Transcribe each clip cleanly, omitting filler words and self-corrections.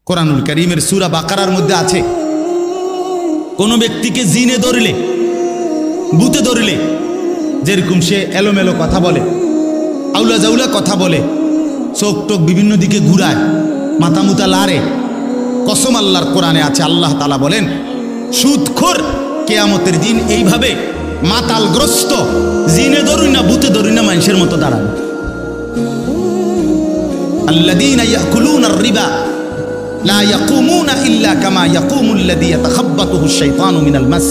কোরআনুল কারীমের সূরা বাকারার মধ্যে আছে, কোন ব্যক্তিকে জিনে ধরলে, ভূতে ধরলে, যেরকম সে এলোমেলো কথা বলে, আউলা জাউলা কথা বলে, চোখ টোক বিভিন্ন দিকে ঘুরায়, মাথা মুতা লাড়ে, কসম আল্লাহর কোরআনে আছে, আল্লাহ তাআলা বলেন সুদখোর কিয়ামতের দিন এইভাবে মাতালগ্রস্ত জিনে ধরুন না ভূতে ধরুন না মানুষের মতো দাঁড়াবে। আল্লাযীনা ইয়াকুলুনার রিবা লা ইয়াকুমুনা ইল্লা কামা ইয়াকুমুল্লাযী ইয়াতাখাব্বাতুহু আশ-শাইতানু মিনাল মাস।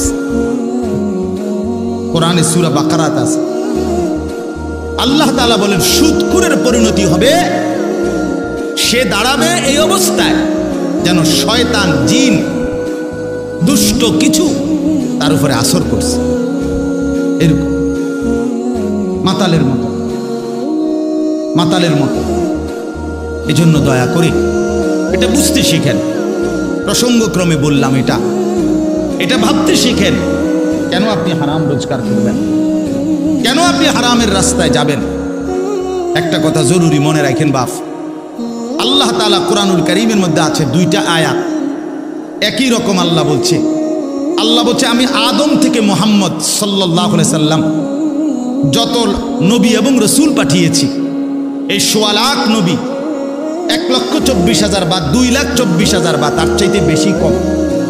কোরআনে সূরা বাকারাতে আছে, আল্লাহ তাআলা বলেন সুদখোরের পরিণতি হবে, সে দাঁড়াবে এই অবস্থায় যেন শয়তান জিন দুষ্ট কিছু তার উপরে আসর করছে, এরকম মাতালের মতো, মাতালের মতো। এজন্য দয়া করে এটা বুঝতে শিখেন, প্রসঙ্গক্রমে বললাম এটা ভাবতে শিখেন। কেন আপনি হারাম রোজগার করবেন? কেন আপনি হারামের রাস্তায় যাবেন? একটা কথা জরুরি মনে রাখেন বাপ, আল্লাহ তাআলা কোরআনুল কারীমের মধ্যে আছে দুইটা আয়াত, একই রকম আল্লাহ বলছে আমি আদম থেকে মুহাম্মদ সাল্লাল্লাহু আলাইহি সাল্লাম যত নবী এবং রসুল পাঠিয়েছি, এই ১৬ লাখ নবী ১,২৪,০০০ বা ২,২৪,০০০ বা তার চাইতে বেশি কম,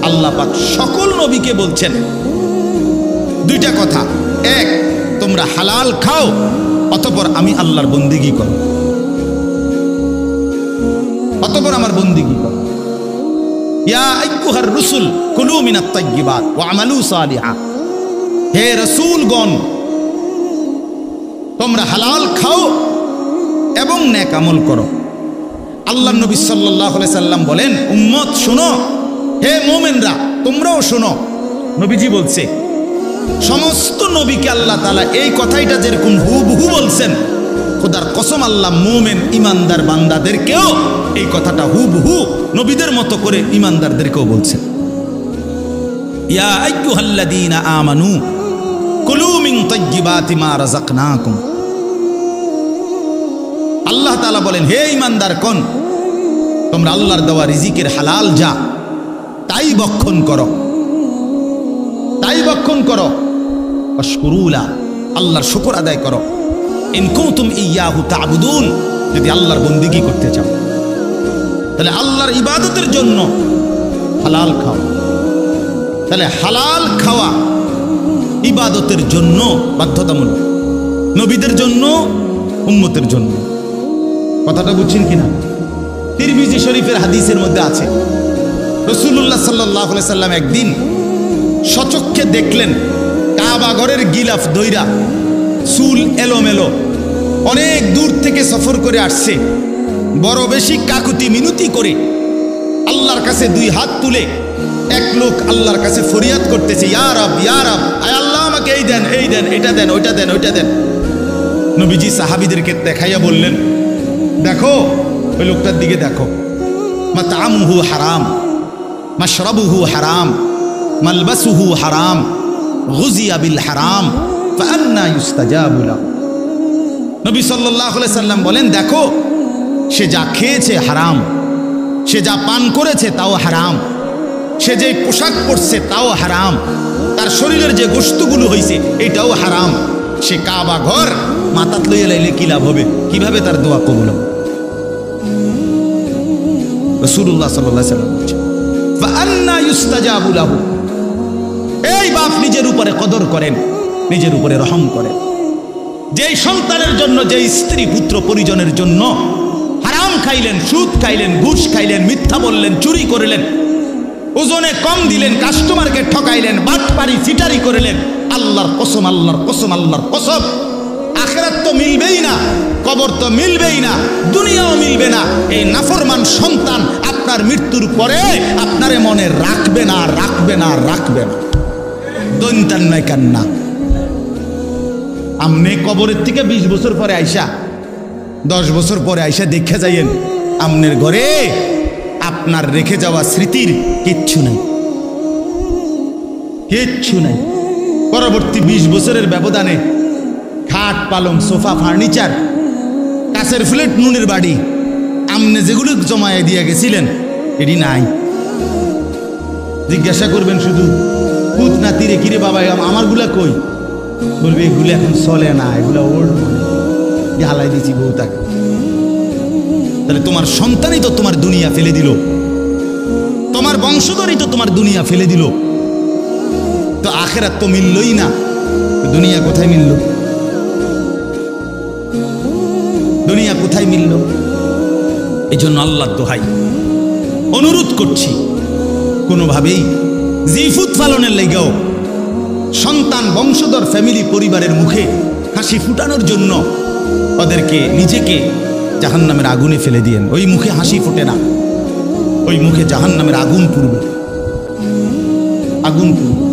আল্লাহ পাক সকল নবীকে বলছেন দুইটা কথা। এক, তোমরা হালাল খাও, অতঃপর আমি আল্লাহর বন্দেগী করো, অতঃপর আমার বন্দেগী করো। ইয়া আইয়ুহার রুসুল কুলু মিনাত তাইয়্যিবাত ওয়া আমালু সালিহা, হে রাসূলগণ তোমরা হালাল খাও এবং নেক আমল করো। আল্লাহর নবী সাল্লাল্লাহু আলাইহি সাল্লাম বলেন উম্মত শোনো, হে মুমিনরা তোমরাও শোনো। নবীজি বলছে সমস্ত নবীকে আল্লাহ তাআলা এই কথাইটা যেরকম হুবহু বলছেন, খোদার কসম আল্লাহ মুমিন ইমানদার বান্দাদেরকেও এই কথাটা হুবহু নবীদের মতো করে ইমানদারদেরকেও বলছেন। ইয়া আইয়ুহাল্লাযীনা আমানু কুলু মিন তাইয়্যিবাতি মা রাযাকনাকুম। আল্লাহ তাআলা বলেন হে ইমানদার কোন, তোমরা আল্লাহর দেওয়া রিজিকের হালাল যা তাই ভক্ষণ করো, তাই ভক্ষণ করো। ওয়াশকুরুলা, আল্লাহর শুকর আদায় করো। ইন কুনতুম ইয়াহু তা'বুদুন, যদি আল্লাহর বন্দেগী করতে চাও তাহলে আল্লাহর ইবাদতের জন্য হালাল খাও। তাহলে হালাল খাওয়া ইবাদতের জন্য বাধ্যতামূলক, নবীদের জন্য, উম্মতের জন্য। কথাটা বুঝছেন কিনা? তিরমিজি শরীফের হাদিসের মধ্যে আছে রাসূলুল্লাহ সাল্লাল্লাহু আলাইহি সাল্লাম একদিন সচক্ষে দেখলেন কাবা ঘরের গিলাফ দইরা, চুল এলোমেলো, অনেক দূর থেকে সফর করে আসছে, বড় বেশি কাকুতি মিনতি করে আল্লাহর কাছে দুই হাত তুলে এক লোক আল্লাহর কাছে ফরিয়াদ করতেছে, ইয়া রব, ইয়া রব, আয় আল্লাহ আমাকে এই দেন, এই দেন, এটা দেন, ওইটা দেন, ওইটা দেন। নবীজি সাহাবীদেরকে দেখাইয়া বললেন দেখো ওই লোকটার দিকে দেখো, মাতআমুহু হারাম, মাশরাবুহু হারাম, মালবাসুহু হারাম, গুযিয়া বিল হারাম, ফাআন্না ইউস্তাজাবু লাহু। নবী সাল্লাল্লাহু আলাইহি সাল্লাম বলেন দেখো সে যা খেয়েছে হারাম, সে যা পান করেছে তাও হারাম, সে যে পোশাক পরছে তাও হারাম, তার শরীরের যে গোশতগুলো হয়েছে এটাও হারাম। সে কাবা ঘর মাথাত লইয়া লাইলে কি লাভ হবে? কিভাবে তার দোয়া কবুল হবে? রাসূলুল্লাহ সাল্লাল্লাহু আলাইহি সাল্লাম বলেছেন ফাআন্না ইউস্তাজাবু লাহু। এই বাপ নিজের উপরে কদর করেন, নিজের উপরে রহম করেন। যেই সন্তানের জন্য, যেই স্ত্রী পুত্র পরিজনের জন্য হারাম খাইলেন, সুদ খাইলেন, ঘুষ খাইলেন, মিথ্যা বললেন, চুরি করলেন, ওজনে কম দিলেন, কাস্টমারকে ঠকাইলেন, বাটপারি চিটারি করলেন, আল্লাহর কসম, আল্লাহর কসম, আল্লাহর কসম, আখিরাত তো মিলবেই না, কবর তো মিলবেই না, দুনিয়াও মিলবে না। এই নাফরমান সন্তান আপনার মৃত্যুর পরে আপনারে মনে রাখবে না, রাখবে না, রাখবে না। দৈন্তান নাই কান্না। আমনে কবরের থেকে 20 বছর পরে আইসা, 10 বছর পরে আইসা দেখে যাইয়েন আমনের ঘরে আপনার রেখে যাওয়া স্মৃতির কিচ্ছু নাই, কিচ্ছু নাই। পরবর্তী 20 বছরের ব্যবধানে খাট, পালং, সোফা, ফার্নিচার, কাছের ফ্ল্যাট, নুনের বাড়ি, আমনে যেগুলো জমায়ে দিয়ে গেছিলেন এটি নাই। জিজ্ঞাসা করবেন শুধু পুত নাতিরে, কিরে বাবা আমারগুলা কই? বলবে এগুলো এখন চলে না, এগুলা ওল্ড হালাই দিয়েছি বউ তাকে। তাহলে তোমার সন্তানই তো তোমার দুনিয়া ফেলে দিল, তোমার বংশধরই তো তোমার দুনিয়া ফেলে দিল। তো আখেরাত তো মিললই না, দুনিয়া কোথায় মিলল? দুনিয়া কোথায় মিলল? এই জন্য আল্লাহর দোহাই অনুরোধ করছি, কোনোভাবেই জিফুত পালনের লেগেও সন্তান বংশধর ফ্যামিলি পরিবারের মুখে হাসি ফুটানোর জন্য ওদেরকে নিজেকে জাহান্নামের আগুনে ফেলে দিয়েন। ওই মুখে হাসি ফোটে না, ওই মুখে জাহান্নামের আগুন পুড়বে, আগুন পুড়বে।